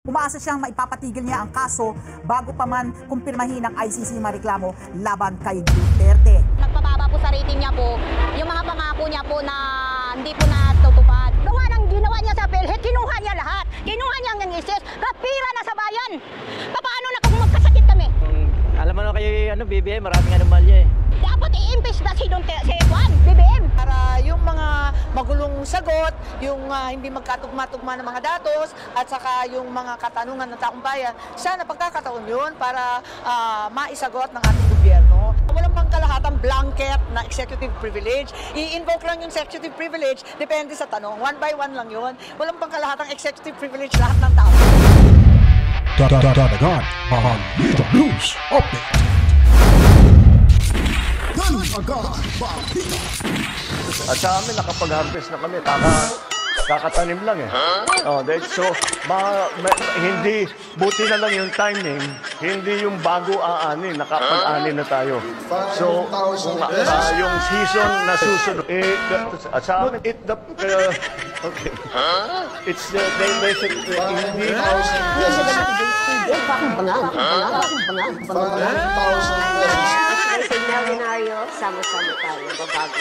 Umaasa siyang maipapatigil niya ang kaso bago pa man kumpirmahin ng ICC mareklamo laban kay Duterte. Nagpababa po sa rating niya po, yung mga pangako niya po na hindi po natutupad. Gawa ng ginawa niya sa PhilHealth, kinuha niya lahat. Kinuha niya ang ISIS, kapira na sa bayan. Paano na kung magkasakit kami? Alam mo na kay BBM, maraming anomalya eh. Dapat i-impeach na si Juan, BBM. Para yung mga magulong sagot, yung hindi magkatugma-tugma ng mga datos, at saka yung mga katanungan ng taong bayan, sana pagkakataon yun para maisagot ng ating gobyerno. Walang pangkalahatang blanket na executive privilege. I-invoke lang yung executive privilege, depende sa tanong. One by one lang yun. Walang pangkalahatang executive privilege lahat ng tao. Dadagan ang Dito News Update. At sa amin, nakapag-harvest na kami. Kakatanim lang eh. So, hindi, buti na lang yung timing, hindi yung bago aanin, nakapag-anin na tayo. So, yung season na susunod, at sa amin, okay. It's, hindi, Seminaryo, sama-sama tayo, babago.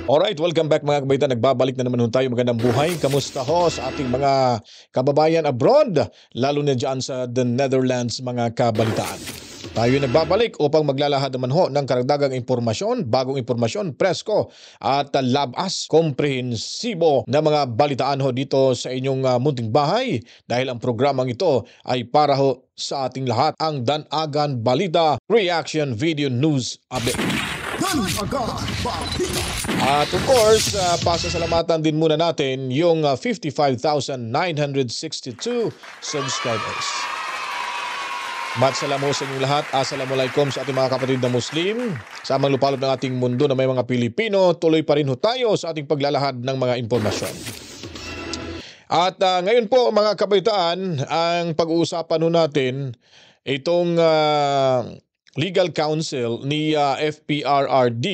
Alright, welcome back mga kabaitan. Nagbabalik na naman tayo. Magandang buhay. Kamusta ho sa ating mga kababayan abroad? Lalo na dyan sa the Netherlands mga kabalitaan. Tayo nagbabalik upang maglalahad naman ho ng karagdagang impormasyon, bagong impormasyon, presko at labas, komprehensibo na mga balitaan ho dito sa inyong munting bahay dahil ang programang ito ay para ho sa ating lahat, ang Danagan Balita Reaction Video News Update. At of course, pasasalamatan din muna natin yung 55,962 subscribers. Matsalam ho sa inyong lahat. Assalamualaikum sa ating mga kapatid na Muslim. Sa amang lupalop ng ating mundo na may mga Pilipino, tuloy pa rin ho tayo sa ating paglalahad ng mga impormasyon. At ngayon po mga kabaitaan, ang pag-uusapan ho natin itong legal counsel ni FPRRD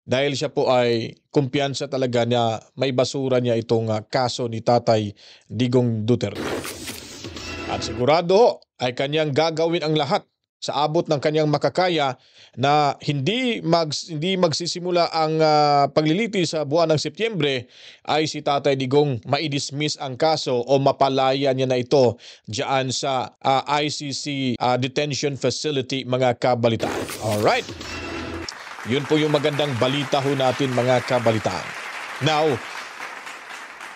dahil siya po ay kumpiyansa talaga na may basura niya itong kaso ni Tatay Digong Duterte. At sigurado ho ay kanyang gagawin ang lahat sa abot ng kanyang makakaya na hindi magsisimula ang pagliliti sa buwan ng Setyembre ay si Tatay Digong ma-dismiss ang kaso o mapalaya niya na ito diyan sa ICC detention facility mga kabalitaan. Alright. Yun po yung magandang balita ho natin mga kabalitaan. Now,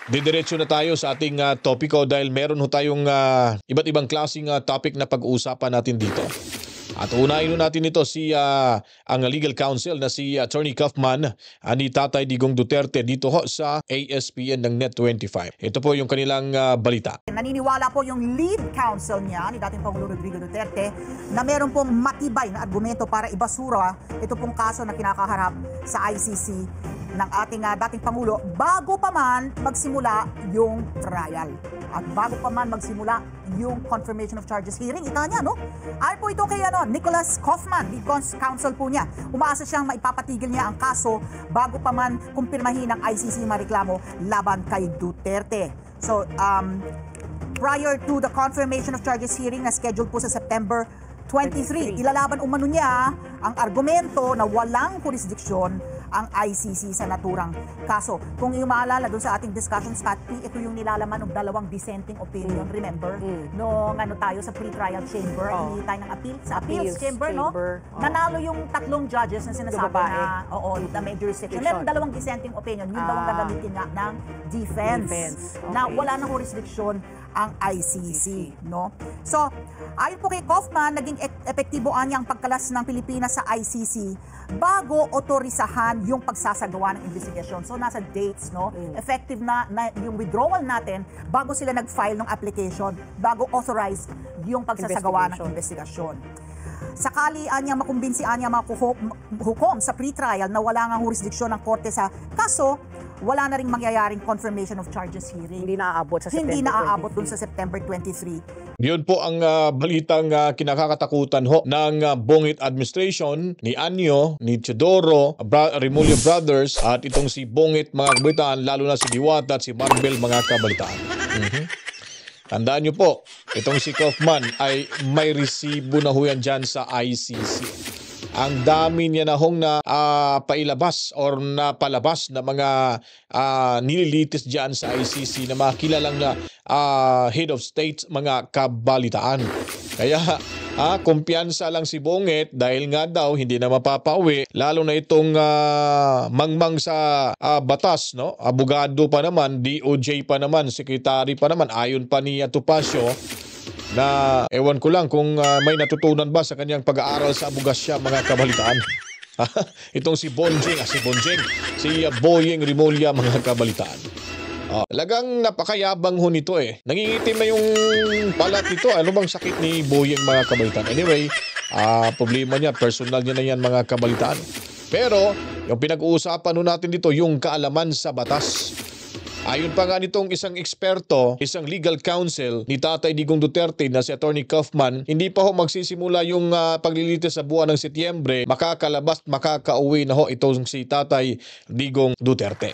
didiretso na tayo sa ating topiko dahil meron ho tayong iba't ibang klaseng topic na pag-uusapan natin dito. At unahin natin ito ang legal counsel na si Attorney Kaufman ni Tatay Digong Duterte dito ho sa ASPN ng Net25. Ito po yung kanilang balita. Naniniwala po yung lead counsel niya ni dating Pangulo Rodrigo Duterte na meron pong matibay na argumento para ibasura ito pong kaso na kinakaharap sa ICC ng ating dating Pangulo bago pa man magsimula yung trial at bago pa man magsimula yung confirmation of charges hearing. Ika niya, no? Ay po ito kay Nicholas Kaufman, lead counsel po niya. Umaasa siyang maipapatigil niya ang kaso bago pa man kumpirmahin ng ICC mareklamo laban kay Duterte. So, prior to the confirmation of charges hearing na scheduled po sa September 23, ilalaban umano niya ang argumento na walang jurisdiksyon ang ICC sa naturang kaso. Kung yung maalala doon sa ating discussion, Scott P, ito yung nilalaman ng dalawang dissenting opinion, remember? Nung tayo sa pre-trial chamber, hindi tayo ng appeal, sa appeals chamber, no? Nanalo yung tatlong judges na sinasabi na, na may jurisdiction. Meron dalawang dissenting opinion, yun daw ang gagamitin nga ng defense. Na wala nang jurisdiction ang ICC, no? So, ayon po kay Kaufman, naging epektibo niya ang pagkalas ng Pilipinas sa ICC bago otorisahan yung pagsasagawa ng investigasyon. So, nasa dates, no? Effective na yung withdrawal natin bago sila nag-file ng application, bago authorize yung pagsasagawa ng investigasyon. Sakali anya makumbinsi anya mga hukom sa pre-trial na wala nga jurisdiksyon ng korte sa kaso, wala na ring mangyayaring confirmation of charges hearing. Hindi naaabot sa Hindi September naaabot 23. dun sa September 23. Yun po ang balitang kinakatakutan ho ng Bongit administration, ni Anyo, ni Teodoro, Remulla Brothers, at itong si Bongit mga kabalitaan, lalo na si Diwata at si Marvel mga kabalitaan. Tandaan nyo po, itong si Kaufman ay may resibo na ho yan dyan sa ICC. Ang dami niya na hong na pailabas or napalabas na mga nililitis dyan sa ICC na mga kilalang na head of state, mga kabalitaan. Kaya kumpiyansa lang si Bongit dahil nga daw hindi na mapapauwi, lalo na itong mangmang sa batas, no? Abogado pa naman, DOJ pa naman, sekretary pa naman, ayon pa ni Topacio, na ewan ko lang kung may natutunan ba sa kanyang pag-aaral sa abogasya mga kabalitaan. Itong si Bonjing, si Boyeng Remulla mga kabalitaan. Talagang napakayabang ho nito eh. Nangingitim na yung balat nito. Ano bang sakit ni Boyeng mga kabalitaan? Anyway, problema niya, personal niya na yan mga kabalitaan. Pero yung pinag-uusapan ho natin dito, yung kaalaman sa batas. Ayon pa nga nitong isang eksperto, isang legal counsel ni Tatay Digong Duterte na si Attorney Kaufman, hindi pa ho magsisimula yung paglilitis sa buwan ng Setyembre, makakauwi na ho itong si Tatay Digong Duterte.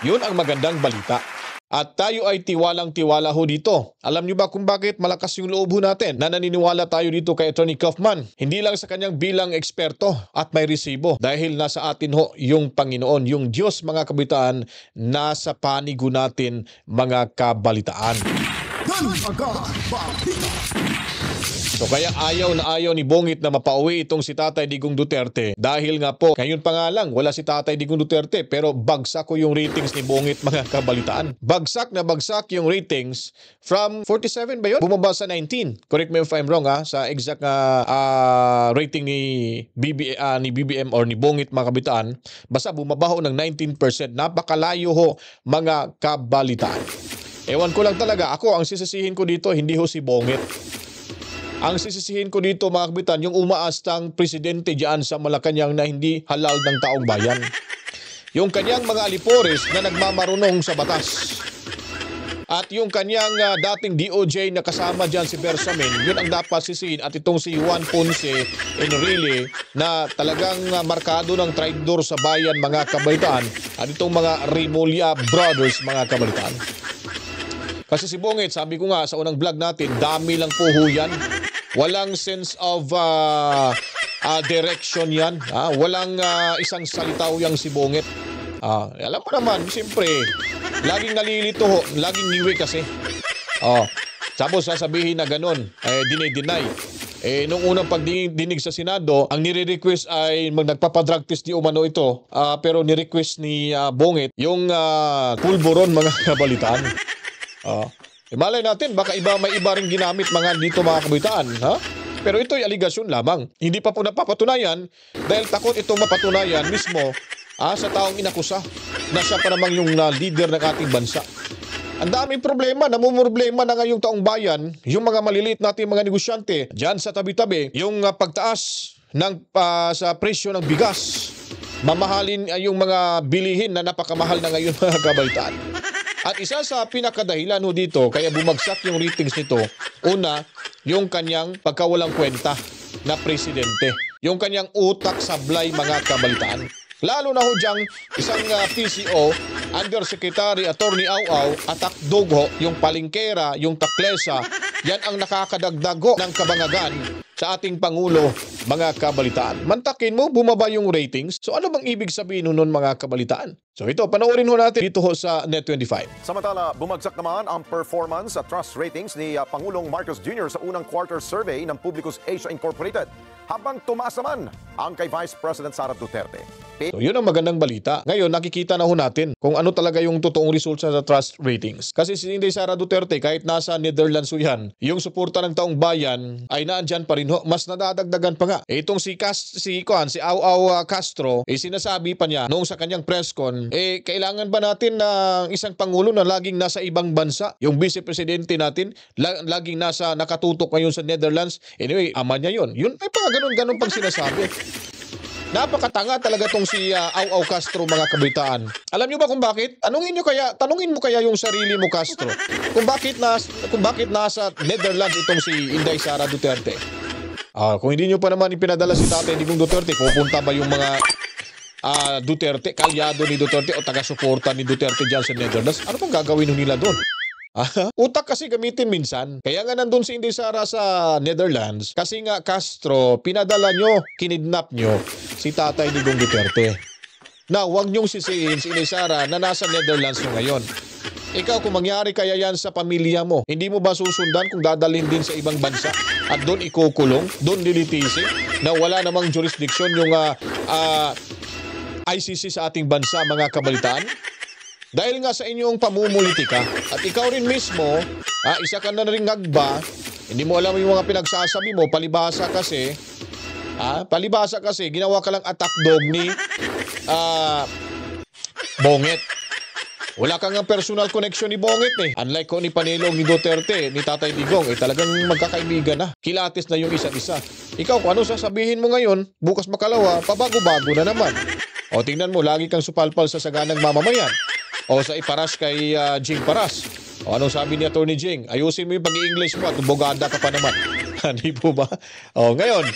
Yun ang magandang balita. At tayo ay tiwalang-tiwala ho dito. Alam niyo ba kung bakit malakas yung loob ho natin na naniniwala tayo dito kay Attorney Kaufman? Hindi lang sa kanyang bilang eksperto at may resibo. Dahil nasa atin ho yung Panginoon, yung Diyos mga kabalitaan, nasa panigo natin mga kabalitaan. So kaya ayaw ni Bongit na mapauwi itong si Tatay Digong Duterte dahil nga po, ngayon pa nga lang, wala si Tatay Digong Duterte pero bagsak ko yung ratings ni Bongit mga kabalitaan. Bagsak na bagsak yung ratings from 47 ba yun? Bumaba sa 19. Correct me if I'm wrong sa exact rating ni BBM or ni Bongit mga kabalitaan. Basta bumaba ho ng 19%. Napakalayo ho mga kabalitaan. Ewan ko lang talaga, ako ang sisisihin ko dito, hindi ho si Bongit. Ang sisisihin ko dito mga kabitan, yung umaastang presidente diyan sa Malacanang na hindi halal ng taong bayan. Yung kanyang mga alipores na nagmamarunong sa batas. At yung kanyang dating DOJ na kasama diyan si Bersamin, yun ang dapat sisihin. At itong si Juan Ponce Enrile na talagang markado ng traidor sa bayan mga kabalitaan. At itong mga Remulla Brothers mga kabalitaan. Kasi si Bongit, sabi ko nga sa unang vlog natin, dami lang po ho yan. Walang sense of direction yan. Walang isang salitaw yang si Bongit. Alam mo naman, siyempre, laging nalilito ho, laging niwi kasi. Tapos sasabihin na ganun, dinay-deny. Nung unang pagdinig sa Senado, ang nire-request ay nagpapadrug test di umano ito. Pero ni-request ni Bongit yung pulburon mga kabalitaan. Malay natin, baka may iba rin ginamit mga dito mga kabalitaan. Pero ito'y aligasyon lamang. Hindi pa po napapatunayan dahil takot itong mapatunayan mismo sa taong inakusa na siya pa namang yung leader ng ating bansa. Ang daming problema, namumroblema na ngayong taong bayan, yung mga maliliit nating mga negosyante, dyan sa tabi-tabi, yung pagtaas sa presyo ng bigas, mamahalin yung mga bilihin na napakamahal na ngayon mga kabalitaan. At isa sa pinakadahilan ho dito, kaya bumagsak yung ratings nito, una, yung kanyang pagkawalang kwenta na presidente. Yung kanyang utak sablay mga kabalitaan. Lalo na ho diyang isang PCO, Undersecretary Attorney Au at Dugho, yung palingkera, yung taklesa, yan ang nakakadagdag ho ng kabangagan sa ating Pangulo, mga kabalitaan. Mantakin mo, bumaba yung ratings. So ano bang ibig sabihin nun mga kabalitaan? So ito, panoorin ho natin dito ho sa Net25. Samantala, bumagsak naman ang performance at trust ratings ni Pangulong Marcos Jr. sa unang quarter survey ng Publicus Asia Incorporated. Habang tumaas naman ang kay Vice President Sara Duterte. So yun ang magandang balita. Ngayon, nakikita na ho natin kung ano talaga yung totoong resulta sa trust ratings. Kasi si Inday Sara Duterte, kahit nasa Netherlands yan, yung suporta ng taong bayan ay naandyan pa rin ho. Mas nadadagdagan pa nga nga, itong si Au Castro, sinasabi pa niya noong sa kanyang press con, kailangan ba natin ng isang pangulo na laging nasa ibang bansa? Yung vice presidente natin, laging nakatutok ngayon sa Netherlands. Anyway, ama niya yun. Yun, may mga ganun pang sinasabi. Napakatanga talaga tong si Au Castro, mga kabitaan. Alam niyo ba kung bakit? Tanungin mo kaya yung sarili mo, Castro. Kung bakit nasa Netherlands itong si Inday Sara Duterte. Kung hindi niyo pa naman ipinadala si Tatay Digong Duterte, pupunta ba yung mga Duterte, kalyado ni Duterte o taga-suporta ni Duterte dyan sa Netherlands? Ano pang gagawin nila doon? Utak kasi gamitin minsan. Kaya nga nandun si Inday Sara sa Netherlands kasi nga Castro, pinadala nyo, kinidnap nyo si Tatay Digong Duterte. Na huwag nyong sisihin si Inday Sara na nasa Netherlands nyo ngayon. Ikaw, kung mangyari kaya yan sa pamilya mo, hindi mo ba susundan kung dadalhin din sa ibang bansa at doon ikukulong, doon nilitisi na wala namang jurisdiction yung ICC sa ating bansa, mga kabalitaan? Dahil nga sa inyong pamumulitika at ikaw rin mismo, isa ka na rin ngagba, hindi mo alam yung mga pinagsasabi mo, palibasa kasi, ginawa ka lang attack dog ni Bonget. Wala kang personal connection ni Bonget eh. Unlike ko ni Panelo, ni Duterte, ni Tatay Digong, talagang magkakaibigan na. Kilatis na yung isa't isa. Ikaw, kung ano sasabihin mo ngayon, bukas makalawa, pabago-bago na naman. O tingnan mo, lagi kang supalpal sa saganang mamamayan. O sa iparas kay Jing Paras. O anong sabi ni Atty. Jing? Ayusin mo yung pag-i-English mo at bogada ka pa naman. Hindi po ba? O ngayon,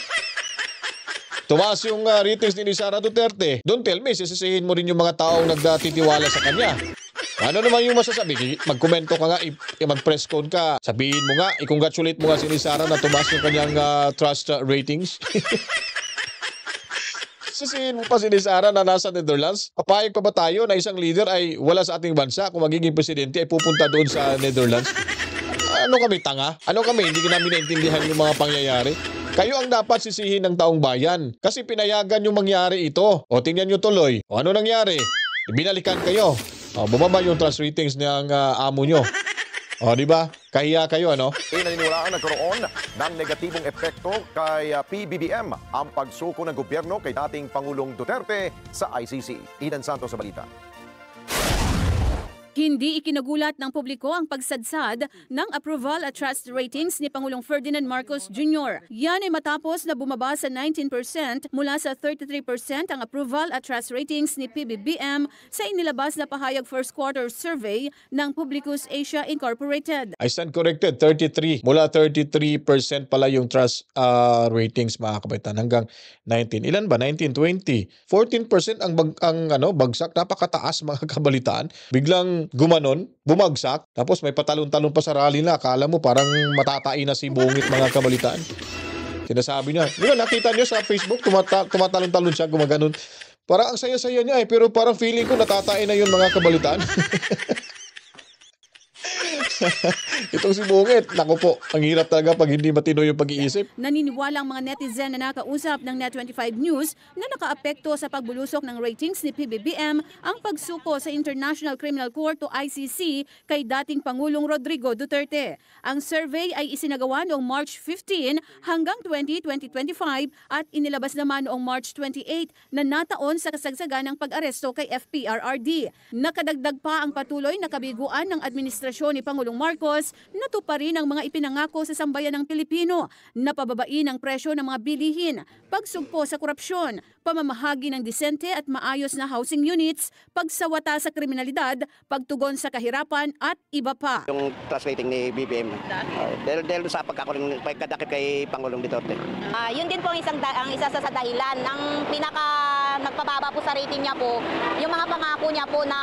tumaas yung ratings ni Sara Duterte. Don't tell me, sisisihin mo rin yung mga taong nagtitiwala sa kanya. Ano naman yung masasabi? Magkomento ka nga, mag-press con ka. Sabihin mo nga, i-congratulate mo nga si Sara na tumaas yung kanyang trust ratings. Sisihin mo pa si Sara na nasa Netherlands? Papayag pa ba tayo na isang leader ay wala sa ating bansa kung magiging presidente ay pupunta doon sa Netherlands? Ano kami, tanga? Ano kami, hindi namin naintindihan yung mga pangyayari? Kayo ang dapat sisihin ng taong bayan kasi pinayagan yung mangyari ito. O tingnan nyo tuloy. O ano nangyari? Binalikan kayo. O, bumaba yung trust ratings ng amo nyo. O, di ba? Kahiya kayo, ano? Naniniwalaan nagkaroon ng negatibong epekto kay PBBM ang pagsuko ng gobyerno kay dating Pangulong Duterte sa ICC. Eden Santos sa balita. Hindi ikinagulat ng publiko ang pagsadsad ng approval at trust ratings ni Pangulong Ferdinand Marcos Jr. Yan ay matapos na bumaba sa 19% mula sa 33% ang approval at trust ratings ni PBBM sa inilabas na pahayag first quarter survey ng Publicus Asia Incorporated. I stand corrected, 33. Mula 33% pala yung trust ratings, mga kabaitan, hanggang 19. Ilan ba? 19, 20. 14% ang bagsak. Napakataas, mga kabalitaan. Biglang gumanon, bumagsak, tapos may patalon-talon pa sa rally na. Akala mo parang matatain na si Bungit, mga kabalitaan. Sinasabi niya, nakita niyo sa Facebook, tumatalon-talon siya, gumaganon. Parang ang saya-saya niya pero parang feeling ko natatain na yun, mga kabalitaan. Itong si Bungit, naku po, ang hirap talaga pag hindi matino yung pag-iisip. Naniniwala ang mga netizen na nakausap ng Net25 News na nakaapekto sa pagbulusok ng ratings ni PBBM ang pagsuko sa International Criminal Court o ICC kay dating Pangulong Rodrigo Duterte. Ang survey ay isinagawa noong March 15 hanggang 2025 at inilabas naman noong March 28 na nataon sa kasagsagan ng pag-aresto kay FPRRD. Nakadagdag pa ang patuloy na kabiguan ng administrasyon ni Pangulong Marcos na tuparin ang mga ipinangako sa sambayan ng Pilipino na pababain ang presyo ng mga bilihin, pagsugpo sa korupsyon, pamamahagi ng disente at maayos na housing units, pagsawata sa kriminalidad, pagtugon sa kahirapan at iba pa. Yung trust rating ni BBM, dahil sa pagkadakip kay Pangulong Duterte. Yun din po ang isa sa dahilan. Ang pinaka nagpababa po sa rating niya po, yung mga pangako niya po na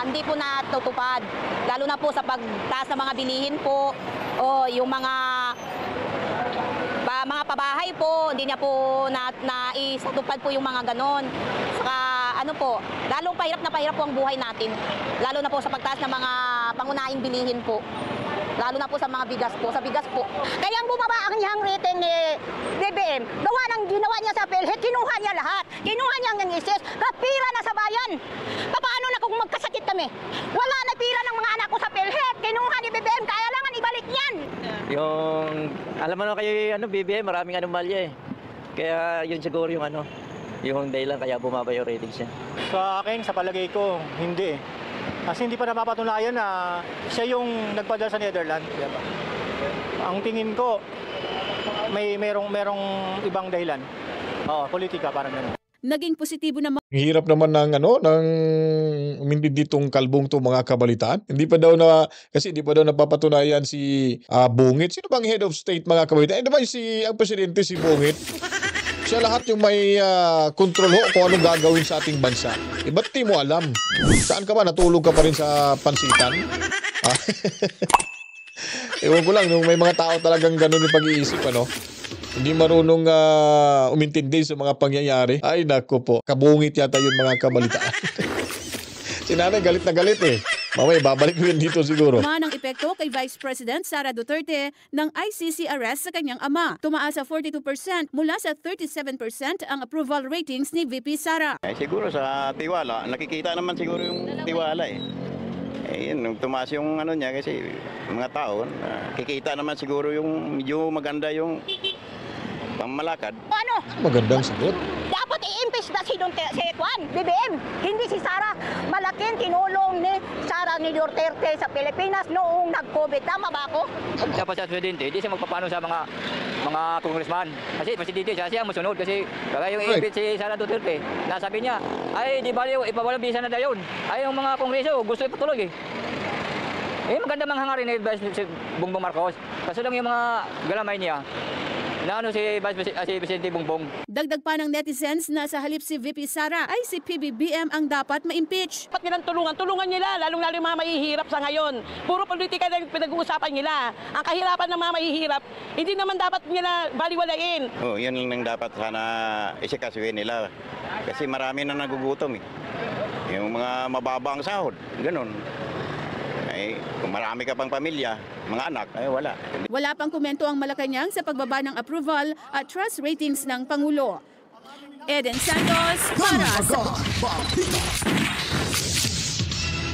hindi po natutupad. Lalo na po sa pagtaas ng mga bilihin po o yung mga pabahay po, hindi niya po naisatupad po yung mga ganon. Saka ano po, lalong pahirap po ang buhay natin. Lalo na po sa pagtaas ng mga pangunahing bilihin po. Lalo na po sa mga bigas po, sa bigas po. Kaya ang bumaba ang niyang rating ni BBM, gawa ng ginawa niya sa PhilHealth, kinuha niya lahat. Kinuha niya ang ICC, kapira na sa bayan. Paano na kung magkasakit kami? Wala na pira ng mga anak ko sa PhilHealth, kinuha ni BBM, kaya langan ibalik niyan. Yung, alam mo na kayo, BBM, maraming anomalya eh. Kaya yun siguro yung ano, yung dahilan kaya bumaba yung ratings niya. Sa akin, sa palagay ko, hindi. Kasi hindi pa napapatunayan na siya yung nagpadala sa Netherlands. Diba? Ang tingin ko, merong ibang dahilan. Politika, parang gano'n. Naging positibo naman Hirap naman ng umintindi ditong kalbong to mga kabalitaan. Hindi pa daw napapatunayan si Bungit. Sino bang head of state mga kabalitaan? Di ba ang presidente si Bungit? Siya lahat yung may kontrol kung anong gagawin sa ating bansa. Ba't di mo alam? Saan ka ba? Natulog ka pa rin sa pansitan? Ewan ko lang, may mga tao talagang ganun yung pag-iisip, Hindi marunong umintindi sa mga pangyayari. Ay, naku po. Kabungit yata yun mga kabalitaan. Si nanay galit na galit eh. Mamaya, babalik ko yun dito siguro. ang epekto kay Vice President Sara Duterte ng ICC arrest sa kanyang ama. Tumaas sa 42% mula sa 37% ang approval ratings ni VP Sara. Siguro sa tiwala, nakikita naman siguro yung tiwala eh. Yun, tumaas yung niya kasi mga tao, kikita naman siguro yung medyo maganda yung pamamalakad. Ano? Magandang sagot. Dapat i-impeach na si BBM, hindi si Sara. Malaking tinulong ni Sara ni Duterte sa Pilipinas noong nag-COVID. Tama ba ako? Dapat sa presidente, hindi siya magpapano sa mga congressman. Kasi presidente siya ang masunod kasi kaya yung i-impeach si Sara Duterte. Nasabi niya, ay di bali ipawalang bisa na dayon. Ay yung mga kongreso gusto ipatuloy eh. Maganda mang hangarin ni Vice Bongbong Marcos. Kaso lang yung mga galamay niya. Si Presidente Bongbong. Dagdag pa ng netizens na sa halip si VP Sara ay si PBBM ang dapat ma-impeach. Dapat nilang tulungan nila, lalong-lalo yung mga mahihirap sa ngayon. Puro politika lang pinag-uusapan nila. Ang kahirapan ng mga mahihirap, hindi naman dapat nila baliwalain. Yan lang dapat sana isikasuhin nila. Kasi marami na nagugutom eh. Yung mga mababang sahod, ganun. Kung marami ka pang pamilya, mga anak, wala. Wala pang komento ang Malacanang sa pagbaba ng approval at trust ratings ng Pangulo. Eden Santos para sa...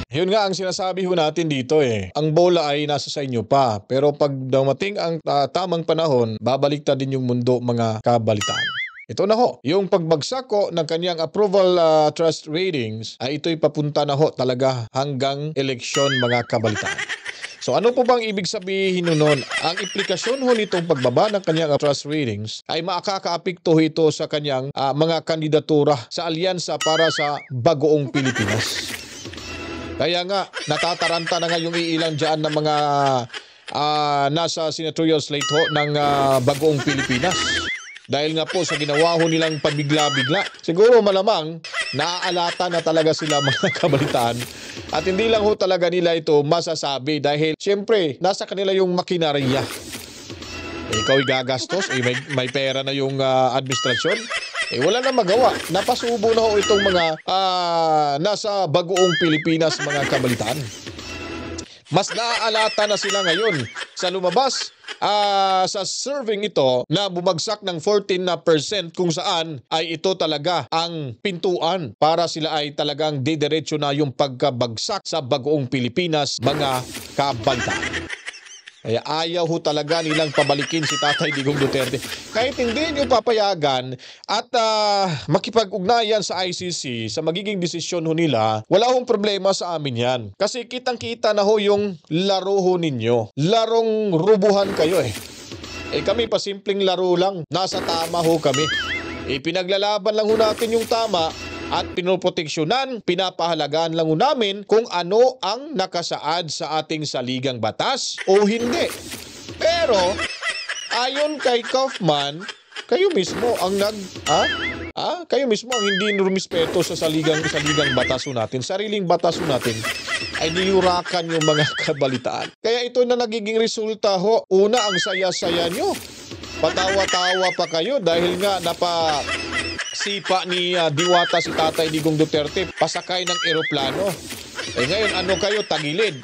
Yun nga ang sinasabi natin dito eh. Ang bola ay nasa sa inyo pa. Pero pag dumating ang tamang panahon, babaliktad din yung mundo mga kabalitaan. Ito na yung pagbagsak ng kanyang approval trust ratings ay ito'y papunta na talaga hanggang eleksyon mga kabalitaan. So ano po bang ibig sabihin nun? Ang implikasyon nitong pagbaba ng kanyang trust ratings ay makakaapekto ito sa kanyang mga kandidatura sa alyansa para sa Bagoong Pilipinas. Kaya nga, natataranta na nga yung iilan dyan ng mga nasa senatorial slate ng Bagoong Pilipinas. Dahil nga po sa ginawa nilang pabigla-bigla, siguro malamang naaalata na talaga sila mga kabalitaan. At hindi lang talaga nila ito masasabi dahil siyempre nasa kanila yung makinarya. Ikaw gagastos, may pera na yung administrasyon. Wala na magawa. Napasubo na itong mga nasa Bagoong Pilipinas mga kabalitaan. Mas naaalata na sila ngayon sa lumabas sa surveying ito na bumagsak ng 14% kung saan ay ito talaga ang pintuan para sila ay talagang didiretso na yung pagkabagsak sa Bagoong Pilipinas mga kabalitaan. Kaya ayaw talaga nilang pabalikin si Tatay Digong Duterte. Kahit hindi nyo papayagan at makipag-ugnayan sa ICC sa magiging desisyon nila, wala problema sa amin yan. Kasi kitang-kita na yung laro ninyo. Larong rubuhan kayo eh. Kami pa simpleng laro lang. Nasa tama kami. Pinaglalaban lang natin yung tama. At pinoproteksyonan, pinapahalagaan lang namin kung ano ang nakasaad sa ating saligang batas o hindi. Pero, ayon kay Kaufman, kayo mismo ang kayo mismo ang hindi rumispeto sa saligang batas natin. Sariling batas natin ay niyurakan yung mga kabalitaan. Kaya ito na nagiging resulta Una, ang saya-saya nyo. Patawa-tawa pa kayo dahil nga sipa ni Diwata si Tatay Digong Duterte pasakay ng eroplano. Ngayon kayo tagilid?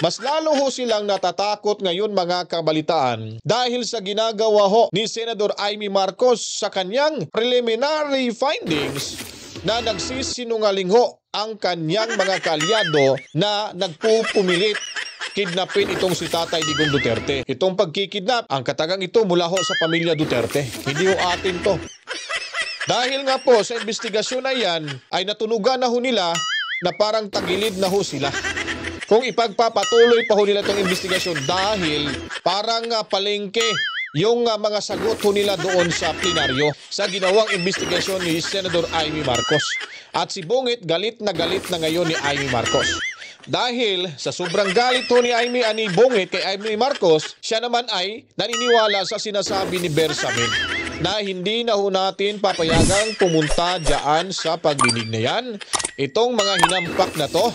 Mas lalo silang natatakot ngayon mga kabalitaan dahil sa ginagawa ni Senador Amy Marcos sa kanyang preliminary findings na nagsisinungaling ang kanyang mga kalyado na nagpupumilit kidnapin itong si Tatay Digong Duterte. Itong pagkikidnap, ang katagang ito mula ho sa pamilya Duterte. Hindi ho atin to. Dahil nga po sa investigasyon na yan, ay natunugan na ho nila na parang tagilid na ho sila. Kung ipagpapatuloy pa ho nila itong investigasyon dahil parang palengke yung mga sagot ho nila doon sa plenaryo sa ginawang investigasyon ni Senador Amy Marcos. At si Bungit galit na ngayon ni Amy Marcos. Dahil sa sobrang galit ho ni Bungit kay Amy Marcos, siya naman ay naniniwala sa sinasabi ni Bersamin na hindi na ho natin papayagang pumunta dyan sa pagdinig na yan. Itong mga hinampak na to,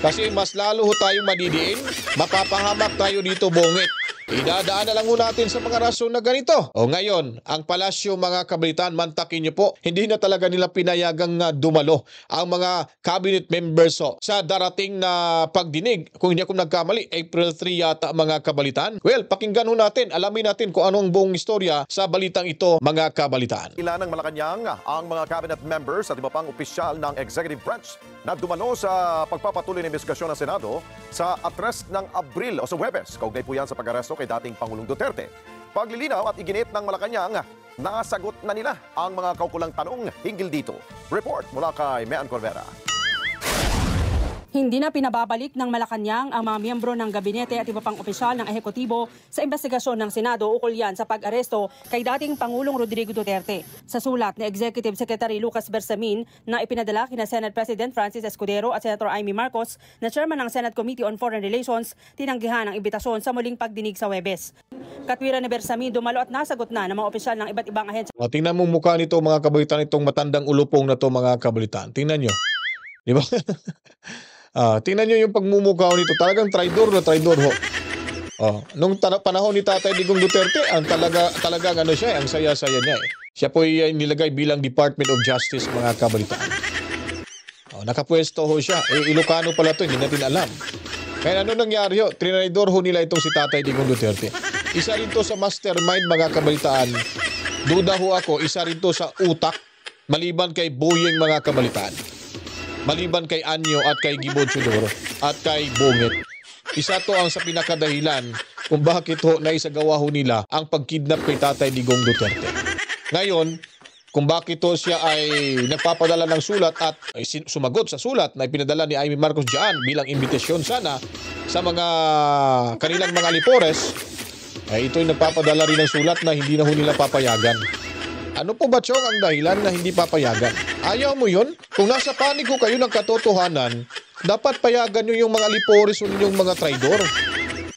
kasi mas lalo ho tayo madidiin, mapapahamak tayo dito, Bungit. Idadaan na lang ho natin sa mga rason na ganito. O ngayon, ang palasyo mga kabalitaan, mantakin nyo po, hindi na talaga nila pinayagang dumalo ang mga cabinet members sa darating na pagdinig. Kung hindi ako nagkamali, April 3 yata mga kabalitaan. Well, pakinggan ho natin, alamin natin kung ano ang buong istorya sa balitang ito mga kabalitaan. Ilan ng Malacanang ang mga cabinet members at iba pang opisyal ng executive branch na dumalo sa pagpapatuloy ng investigasyon ng Senado sa atres ng Abril o sa Huwebes. Kaugnay po yan sa pag-aresto kay dating Pangulong Duterte. Paglilinaw at iginit ng Malacanang, nasagot na nila ang mga kaukulang tanong hinggil dito. Report mula kay Mean Corvera. Hindi na pinababalik ng Malacanang ang mga miyembro ng gabinete at iba pang opisyal ng ehekutibo sa investigasyon ng Senado ukol yan sa pag-aresto kay dating Pangulong Rodrigo Duterte. Sa sulat ni Executive Secretary Lucas Bersamin na ipinadala kina Senate President Francis Escudero at Senator Amy Marcos na chairman ng Senate Committee on Foreign Relations, tinanggihan ang imbitasyon sa muling pagdinig sa Huwebes. Katwiran ni Bersamin, dumalo at nasagot na ng mga opisyal ng iba't ibang ahensya. Tingnan mo mukha nito mga kabalitaan, itong matandang ulupong na to mga kabalitaan. Tingnan nyo. Di ba? Tingnan nyo yung pagmumukha nito. Talagang traidor na traidor ho. Nung panahon ni Tatay Digong Duterte, talagang ano siya, ang saya-saya niya eh. Siya po ay nilagay bilang Department of Justice mga kabalitaan. Nakapwesto ho siya. Ilocano pala to, hindi natin alam. Kaya ano nangyari ho? Traidor ho nila itong si Tatay Digong Duterte. Isa rin to sa mastermind mga kabalitaan. Duda ho ako, isa rin to sa utak maliban kay Boyeng mga kabalitaan. Maliban kay Anyo at kay Gibo Chodoro at kay Bungit. Isa to ang sa pinakadahilan kung bakit ho naisagawa ho nila ang pagkidnap kay Tatay Digong Duterte. Ngayon, kung bakit ho siya ay nagpapadala ng sulat at sumagot sa sulat na ipinadala ni Amy Marcos dyan bilang imbitasyon sana sa mga kanilang mga lipores, ito'y nagpapadala rin ng sulat na hindi na ho nila papayagan. Ano po ba, Chong, ang dahilan na hindi papayagan? Ayaw mo yun? Kung nasa paniko kayo ng katotohanan, dapat payagan nyo yung mga lipores o yung mga traidor.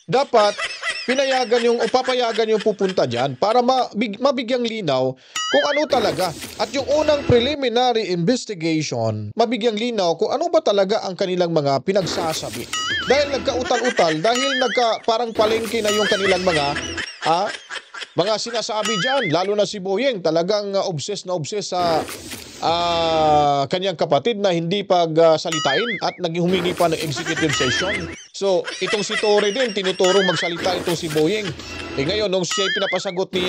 Dapat pinayagan yung o papayagan yung pupunta dyan para mabigyang linaw kung ano talaga. At yung unang preliminary investigation, mabigyang linaw kung ano ba talaga ang kanilang mga pinagsasabi. Dahil nagkautal-utal, dahil parang palengke na yung kanilang mga sinasabi dyan, lalo na si Boyeng, talagang obsessed sa kanyang kapatid na hindi pagsalitain at humingi pa ng executive session. So, itong si Torre din, tinuturong magsalita itong si Boyeng. Ngayon, nung siya pinapasagot ni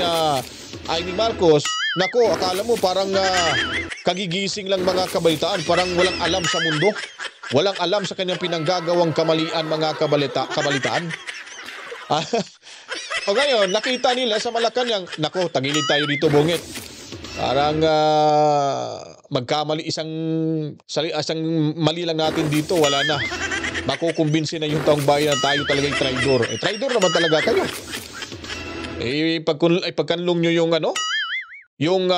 Amy Marcos, nako, akala mo parang kagigising lang mga kabalitaan, parang walang alam sa mundo. Walang alam sa kanyang pinanggagawang kamalian mga kabalitaan. O ngayon, nakita nila sa Malacanang, nako, tagilid tayo dito, Bungit. Parang magkamali, isang mali lang natin dito, wala na. Makukumbinsi na yung taong bayan na tayo talagang traidor. Traidor naman talaga kayo. Pagkanlong nyo yung yung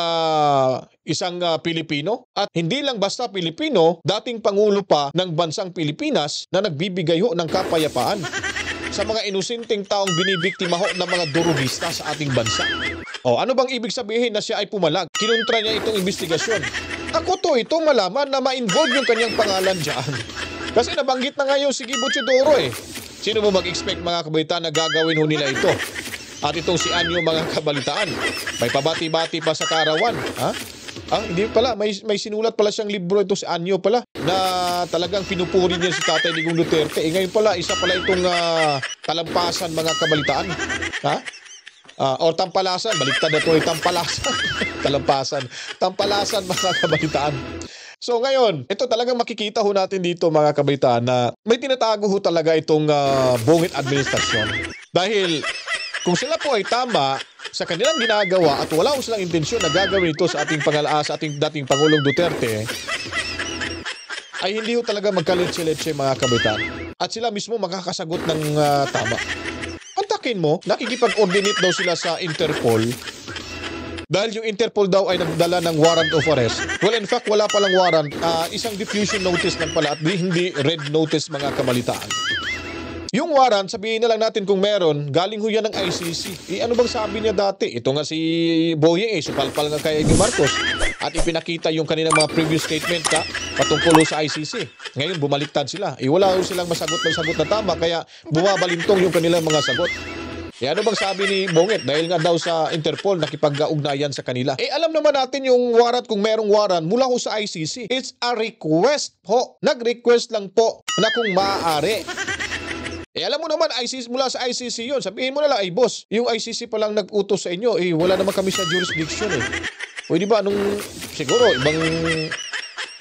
isang Pilipino at hindi lang basta Pilipino, dating Pangulo pa ng bansang Pilipinas na nagbibigay ho ng kapayapaan sa mga inosenteng taong binibiktima ho ng mga durugista sa ating bansa. Ano bang ibig sabihin na siya ay pumalag? Kinontra niya itong investigasyon. Ako ito malaman na ma-involve yung kanyang pangalan dyan. Kasi nabanggit na ngayon si Gibo Chodoro eh. Sino mo mag-expect mga kabalitaan na gagawin ho nila ito? At itong si Anyo mga kabalitaan, may pabati-bati pa sa kaarawan. Hindi pala, may sinulat pala siyang libro ito si Anyo pala na talagang pinupuri niya si Tatay Digong Duterte. Ngayon pala, isa pala itong talampasan mga kabalitaan. O tampalasan, baliktad na ito, tampalasan. Tampalasan mga kabalitaan. So ngayon, ito talagang makikita ho natin dito mga kabaitaan na may tinatago ho talaga itong Bungit administrasyon. Dahil kung sila po ay tama sa kanilang ginagawa at wala ho silang intensyon na gagawin ito sa ating sa ating dating Pangulong Duterte, ay hindi ho talaga magkaletse-letse mga kabaitaan. At sila mismo makakasagot ng tama. Kontakin mo, nakikipag-ordinate daw sila sa Interpol. Dahil yung Interpol daw ay nagdala ng warrant of arrest. Well, in fact, wala palang warrant. Isang diffusion notice lang pala at hindi red notice mga kabalitaan. Yung warrant, sabihin na lang natin kung meron, galing ho yan ng ICC. Ano bang sabi niya dati? Ito nga si Boyeng supalpal nga kay Amy Marcos. At ipinakita yung kanilang mga previous statement patungkol sa ICC. Ngayon, bumaliktad sila. Wala ho silang masagot na tama, kaya bumabalintong yung kanilang mga sagot. Ano bang sabi ni Bungit? Dahil nga daw sa Interpol nakipag-ugnayan sa kanila. Alam naman natin yung warrant kung merong warrant mula ho sa ICC. It's a request ho. Nag-request lang po na kung maaari. Alam mo naman, ICC, mula sa ICC yun. Sabihin mo na lang, boss, yung ICC pa lang nag-utos sa inyo. Wala naman kami sa jurisdiction Pwede ba siguro,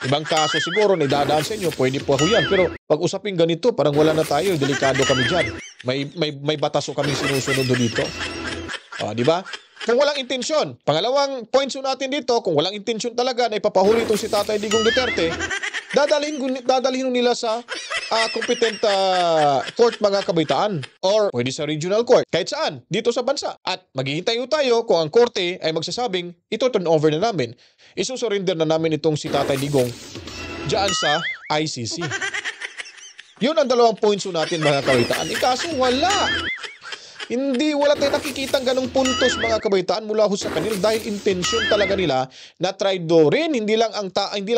ibang kaso siguro na idadaan sa inyo, pwede po ho yan. Pero pag usapin ganito, parang wala na tayo, delikado kami dyan. May batas o kami sinusunod dito. Di ba? Kung walang intensyon. Pangalawang points natin dito, kung walang intensyon talaga na ipapahuli itong si Tatay Digong Duterte, dadalhin nila sa competent court mga kabaitaan. Or pwede sa regional court. Kahit saan, dito sa bansa. At maghihintay tayo kung ang korte ay magsasabing, ito turn over na namin. Isusurrender na namin itong si Tatay Digong dyan sa ICC. Yun ang dalawang points natin mga kabaitaan. Kaso wala. Wala tayong nakikitang ganong puntos mga kabaitaan mula ho sa kanila dahil intensyon talaga nila na traidorin hindi lang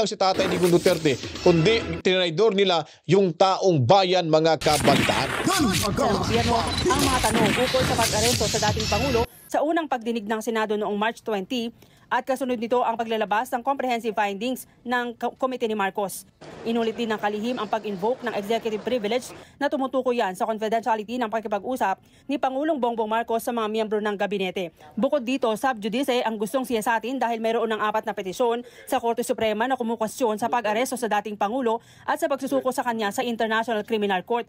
si Tatay Digong Duterte kundi traitor nila yung taong bayan mga kabaitaan. Ang mga tanong ukol sa pag-aresto sa dating Pangulo sa unang pagdinig ng Senado noong March 20 at kasunod nito ang paglalabas ng comprehensive findings ng komite ni Marcos. Inulit din ng kalihim ang pag-invoke ng executive privilege na tumutukoy yan sa confidentiality ng pakikipag-usap ni Pangulong Bongbong Marcos sa mga miyembro ng gabinete. Bukod dito, sub judice ang gustong siyasatin dahil mayroon ng 4 na petisyon sa Korte Suprema na kumukwestiyon sa pag-aresto sa dating Pangulo at sa pagsusuko sa kanya sa International Criminal Court.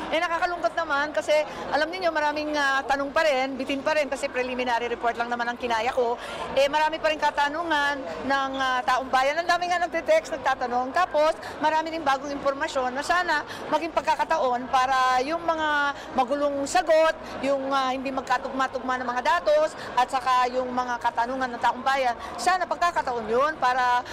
Nakakalungkot naman kasi alam niyo maraming tanong pa rin, bitin pa rin kasi preliminary report lang naman ang kinaya ko. Marami pa rin katanungan ng taong bayan. Ang dami nga nagte-text, nagtatanong. Tapos marami ding bagong impormasyon na sana maging pagkakataon para yung mga magulong sagot, yung hindi magkatugma-tugma ng mga datos at saka yung mga katanungan ng taong bayan, sana pagkakataon yun para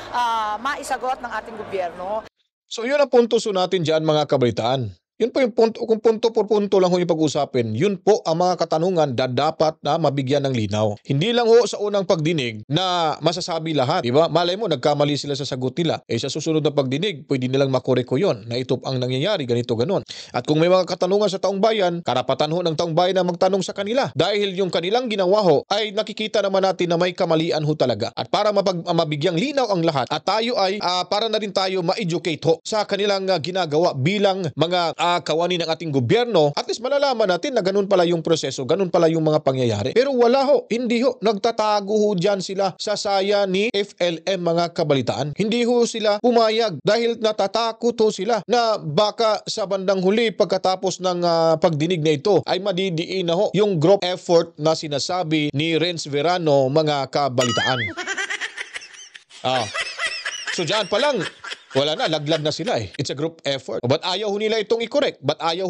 maisagot ng ating gobyerno. So yun ang punto natin dyan mga kabaitaan. Yun po yung punto, kung punto por punto lang ho yung pag-usapin, yun po ang mga katanungan na dapat na mabigyan ng linaw. Hindi lang ho sa unang pagdinig na masasabi lahat, diba? Malay mo, nagkamali sila sa sagot nila. Sa susunod na pagdinig, pwede nilang makoreko yun, na ito ang nangyayari, ganito, ganon. At kung may mga katanungan sa taong bayan, karapatan ho ng taong bayan na magtanong sa kanila. Dahil yung kanilang ginawa ho, ay nakikita naman natin na may kamalian ho talaga. At para mabigyang linaw ang lahat, at tayo ay, para na rin tayo ma-educate ho sa kanilang ginagawa bilang mga kawani ng ating gobyerno, at least malalaman natin na ganun pala yung proseso, ganun pala yung mga pangyayari. Pero wala ho, hindi ho, nagtatago ho dyan sila sa saya ni FLM mga kabalitaan. Hindi ho sila pumayag dahil natatakot ho sila na baka sa bandang huli pagkatapos ng pagdinig na ito ay madidiin na ho yung group effort na sinasabi ni Renz Verano mga kabalitaan. So dyan pa lang, wala na, laglag na sila It's a group effort. Ba't ayaw ho nila itong i-correct? Ba't ayaw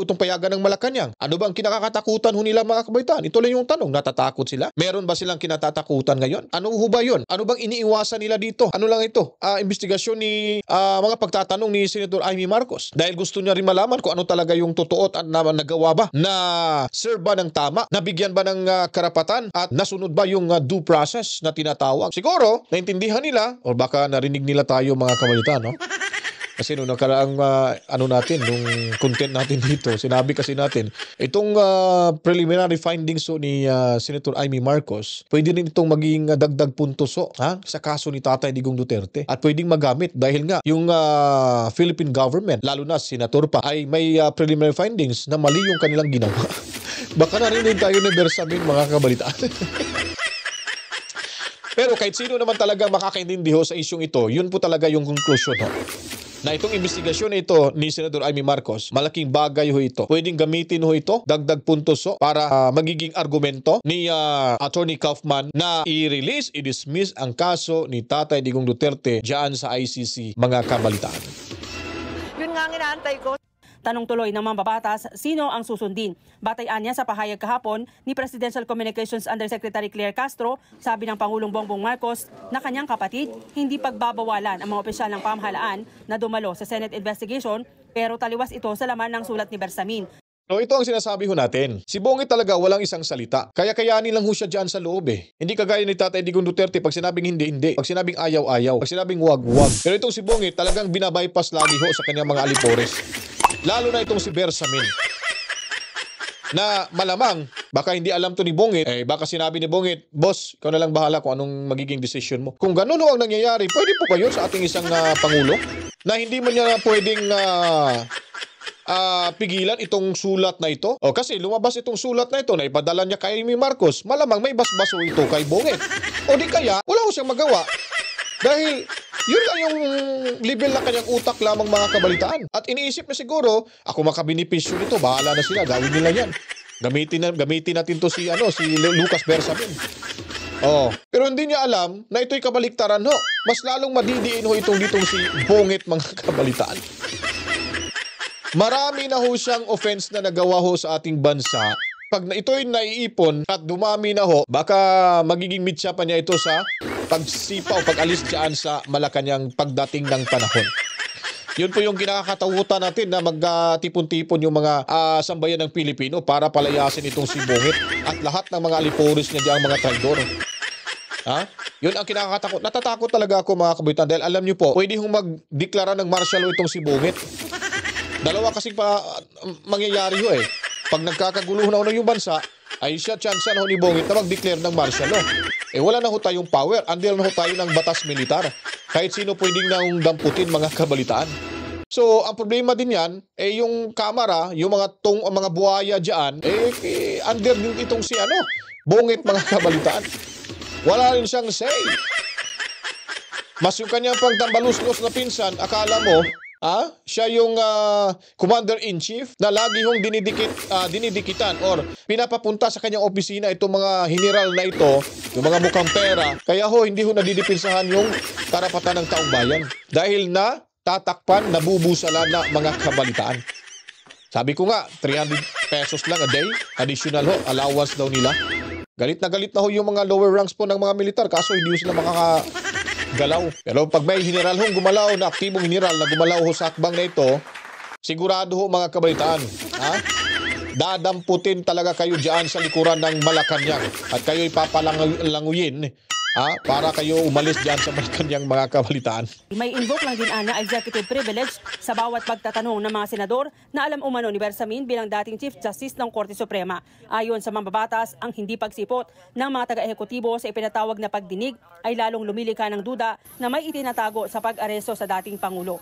itong payagan ng Malacanang? Ano bang kinakatakutan ho nila mga kabaitaan? Ito lang yung tanong, natatakot sila? Meron ba silang kinatatakutan ngayon? Ano ho ba yun? Ano bang iniiwasan nila dito? Ano lang ito? Investigasyon ni mga pagtatanong ni Senator Amy Marcos. Dahil gusto niya rin malaman kung ano talaga yung totoo at nagawa ba na serve ba ng tama? Nabigyan ba ng karapatan? At nasunod ba yung due process na tinatawag? Siguro, naintindihan nila o baka narinig nila tayo mga kabalitaan, no? Kasi nung nakaraang nung content natin dito, sinabi kasi natin, itong preliminary findings ni Senator Amy Marcos, pwede rin itong maging dagdag puntos sa kaso ni Tatay Digong Duterte. At pwedeng magamit dahil nga yung Philippine government, lalo na senator pa, ay may preliminary findings na mali yung kanilang ginawa. Baka narinig tayo ng Bersamin mga kabalitaan. Pero kahit sino naman talaga makakaintindi ho sa isyong ito, yun po talaga yung conclusion ho. Na itong investigasyon na ito ni Senador Amy Marcos, malaking bagay ho ito. Pwedeng gamitin ho ito, dagdag puntos ho, para magiging argumento ni Attorney Kaufman na i-release, i-dismiss ang kaso ni Tatay Digong Duterte diyan sa ICC, mga kabalitaan. Yun nga ang inaantay ko. Tanong tuloy ng mambabatas, sino ang susundin? Batay-an niya sa pahayag kahapon ni Presidential Communications Undersecretary Claire Castro, sabi ng Pangulong Bongbong Marcos na kanyang kapatid hindi pagbabawalan ang mga opisyal ng pamahalaan na dumalo sa Senate investigation, pero taliwas ito sa laman ng sulat ni Bersamin. No, ito ang sinasabi ho natin. Si Bongi talaga walang isang salita. Kaya kayanin lang ho siya dyan sa loob eh. Hindi kagaya ni Tatay Digong Duterte pag sinabing hindi, hindi. Pag sinabing ayaw, ayaw. Pag sinabing wag, wag. Pero itong si Bongi talagang binabypass lagi ho sa kanyang mga alipores. Lalo na itong si Bersamin. Na malamang, baka hindi alam to ni Bongit, baka sinabi ni Bongit, boss, ikaw na lang bahala kung anong magiging decision mo. Kung ganun ho ang nangyayari, pwede po ba yun sa ating isang Pangulo? Na hindi mo niya pwedeng pigilan itong sulat na ito? O kasi lumabas itong sulat na ito na ipadala niya kay Amy Marcos, malamang may basbaso ito kay Bongit. O di kaya, wala ko siyang magawa. Dahil yun lang yung level na kanyang utak lamang, mga kabalitaan. At iniisip na siguro, ako makabinipisyo nito, bahala na sila, gawin nila yan. Gamitin natin to si Lucas Bersamin. Oh, pero hindi niya alam na ito'y kabaliktaran ho. Mas lalong madidiin ho ditong si Bongit, mga kabalitaan. Marami na ho siyang offense na nagawa ho sa ating bansa. Pag ito'y naiipon at dumami na ho, baka magiging mitya pa niya ito sa pagsipa o pag-alis dyan sa Malacanang pagdating ng panahon. Yun po yung kinakatakutan natin na magtipon-tipon yung mga sambayan ng Pilipino para palayasin itong si Bongit at lahat ng mga aliporis niya dyan, mga traidor. Ha? Yun ang kinakatakot. Natatakot talaga ako, mga kabitan, dahil alam niyo po, pwede hong magdeklara ng martial law itong si Bongit. Dalawa kasing mangyayari ho eh. Pag nagkakaguluhan na yung bansa, ay siya chance na ho ni Bongit na mag-declare ng martial law. Wala na ho tayong power. Andil na ho tayo ng batas militar. Kahit sino pwedeng nang damputin, mga kabalitaan. So, ang problema din yan, yung kamera, yung mga buhaya dyan, under din itong si Bongit, mga kabalitaan. Wala rin siyang say. Mas yung kanyang pagtambaluslos na pinsan, akala mo, siya yung commander-in-chief na lagi hong dinidikitan or pinapapunta sa kanyang opisina itong mga general na ito, yung mga mukhang pera. Kaya hindi ho nadidipinsahan yung karapatan ng taong bayan. Dahil na tatakpan, nabubusala na, mga kabalitaan. Sabi ko nga, 300 pesos lang a day, additional allowance daw nila. Galit na ho yung mga lower ranks po ng mga militar, kaso hindi sila makakagalaw. Pero pag may general gumalaw na aktibong general na gumalaw sa akbang na ito, sigurado mga kabalitaan, dadamputin talaga kayo diyan sa likuran ng Malacanang at kayo'y papalanguyin para kayo umalis diyan sa Malacanang, mga kabalitaan. May invoke lang din na executive privilege sa bawat pagtatanong ng mga senador na alam umano ni Bersamin bilang dating Chief Justice ng Korte Suprema. Ayon sa mambabatas, ang hindi pagsipot ng mga taga-ehekutibo sa ipinatawag na pagdinig ay lalong lumilika ng duda na may itinatago sa pag-aresto sa dating Pangulo.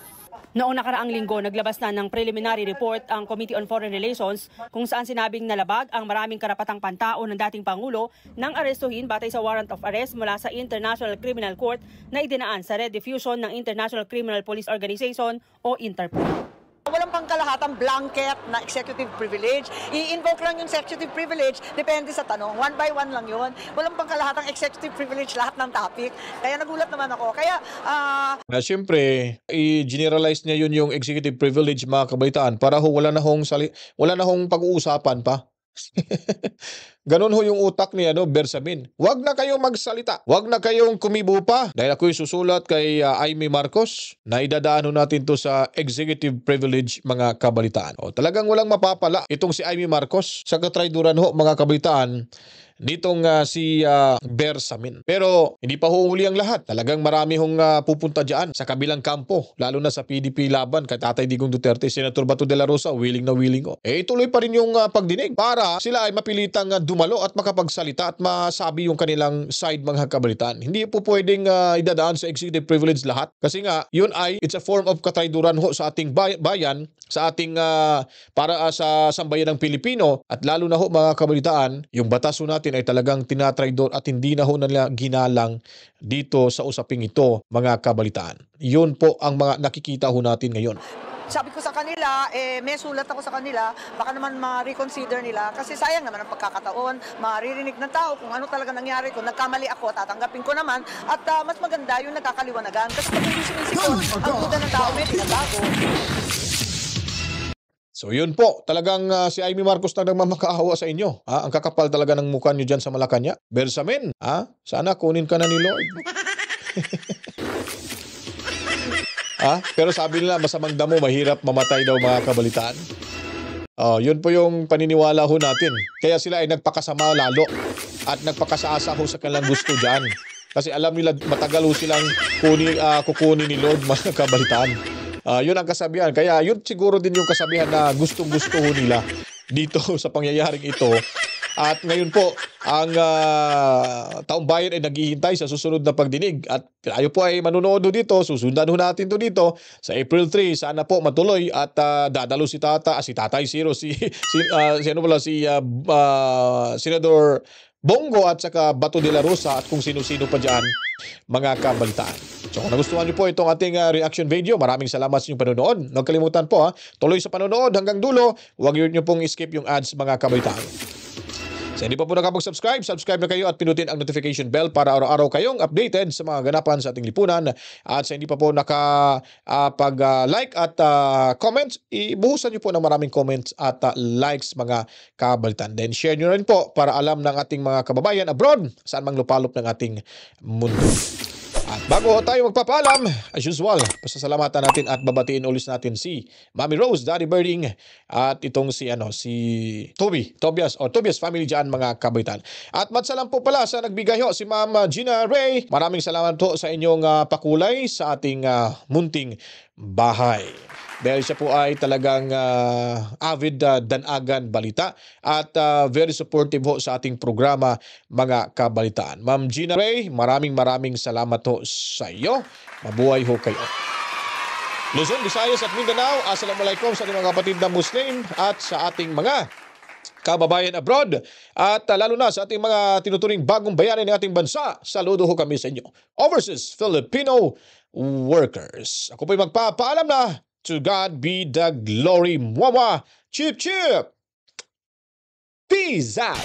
Noong nakaraang linggo, naglabas na ng preliminary report ang Committee on Foreign Relations kung saan sinabing nalabag ang maraming karapatang pantao ng dating Pangulo nang arestuhin batay sa warrant of arrest mula sa International Criminal Court na idinaan sa Red Diffusion ng International Criminal Police Organization o Interpol. Walang pangkalahatang blanket na executive privilege. I-invoke lang yung executive privilege, depende sa tanong. One by one lang yun. Walang pangkalahatang executive privilege lahat ng topic. Kaya nagulat naman ako. Kaya, siyempre, i-generalize niya yun yung executive privilege, mga kabalitaan, para wala na hong pag-uusapan pa. Ganon yung utak ni Bersamin. Huwag na kayong magsalita. Huwag na kayong kumibo pa. Dahil ako'y susulat kay Amy Marcos na idadaan natin to sa executive privilege, mga kabalitaan. Talagang walang mapapala itong si Amy Marcos sa katrayduran mga kabalitaan nitong si Bersamin. Pero hindi pa huli ang lahat. Talagang marami pupunta dyan sa kabilang kampo, lalo na sa PDP laban kay Tatay Digong Duterte. Senator Bato de la Rosa, willing na willing. Ituloy pa rin yung pagdinig para sila ay mapilitang dumalo at makapagsalita at masabi yung kanilang side, mga kabalitaan. Hindi po pwedeng idadaan sa executive privilege lahat. Kasi nga, yun it's a form of katrayduran sa ating bayan, sa ating para sa sambayan ng Pilipino, at lalo na mga kabalitaan, yung batas natin natin ay talagang tinatraidor at hindi na ho nila ginalang dito sa usaping ito, mga kabalitaan. Yun po ang mga nakikita ho natin ngayon. Sabi ko sa kanila, may sulat ako sa kanila, baka naman ma-reconsider nila kasi sayang naman ang pagkakataon, maririnig ng tao kung ano talaga nangyari, kung nagkamali ako, tatanggapin ko naman at mas maganda yung nagkakaliwanagan kasi pag hindi sinisikot, ang duda ng tao may tinatago. So yun po, talagang si Amy Marcos na nagmamakaawa sa inyo. Ang kakapal talaga ng mukha nyo dyan sa Malacanang. Bersamin, sana kunin ka na ni Lord. Pero sabi nila, masamang damo, mahirap mamatay daw, mga kabalitaan. Yun po yung paniniwala ho natin. Kaya sila ay nagpakasama lalo at nagpakasaasa ho sa kanilang gusto dyan. Kasi alam nila, matagal ho silang kukunin ni Lord, mga kabalitaan. Yun ang kasabihan. Kaya yun siguro din yung kasabihan na gustong-gusto ho nila dito sa pangyayaring ito. At ngayon po, ang taong bayan ay naghihintay sa susunod na pagdinig. At tayo po ay manunood dito, susundan ho natin to dito sa April 3. Sana po matuloy at dadalo si Tatay Ciro, si Senador Bongo at saka Bato de la Rosa at kung sino-sino pa dyan, mga kabalitaan. So kung nagustuhan niyo po itong ating reaction video, maraming salamat sa inyong panonood. Huwag kalimutan po, tuloy sa panonood hanggang dulo. Huwag niyo pong skip yung ads, mga kabalitaan. Sa hindi pa po nakapag-subscribe, subscribe na kayo at pinutin ang notification bell para araw-araw kayong updated sa mga ganapan sa ating lipunan. At sa hindi pa po nakapag-like at comments, ibuhusan niyo po ng maraming comments at likes, mga kabalitan. Then share niyo rin po para alam ng ating mga kababayan abroad saan mang lupalop ng ating mundo. At bago tayo magpapaalam, as usual, pasasalamatan natin at babatiin ulit natin si Mami Rose, Daddy Birding, at itong si Tobias family dyan, mga kabaitan. At matsalam po pala sa nagbigay ho, si Ma'am Gina Ray. Maraming salamat po sa inyong pakulay sa ating munting bahay. Dahil siya po ay talagang avid danagan balita at very supportive ho sa ating programa, mga kabalitaan. Ma'am Gina Ray, maraming salamat ho sa iyo. Mabuhay ho kayo. Luzon, Visayas at Mindanao, assalamualaikum sa ating mga kapatid na Muslim at sa ating mga kababayan abroad at lalo na sa ating mga tinuturing bagong bayani ng ating bansa. Saludo ho kami sa inyo, overseas Filipino workers. Ako po'y magpapaalam na. To God be the glory. Mwawa. Chip, chip. Peace out.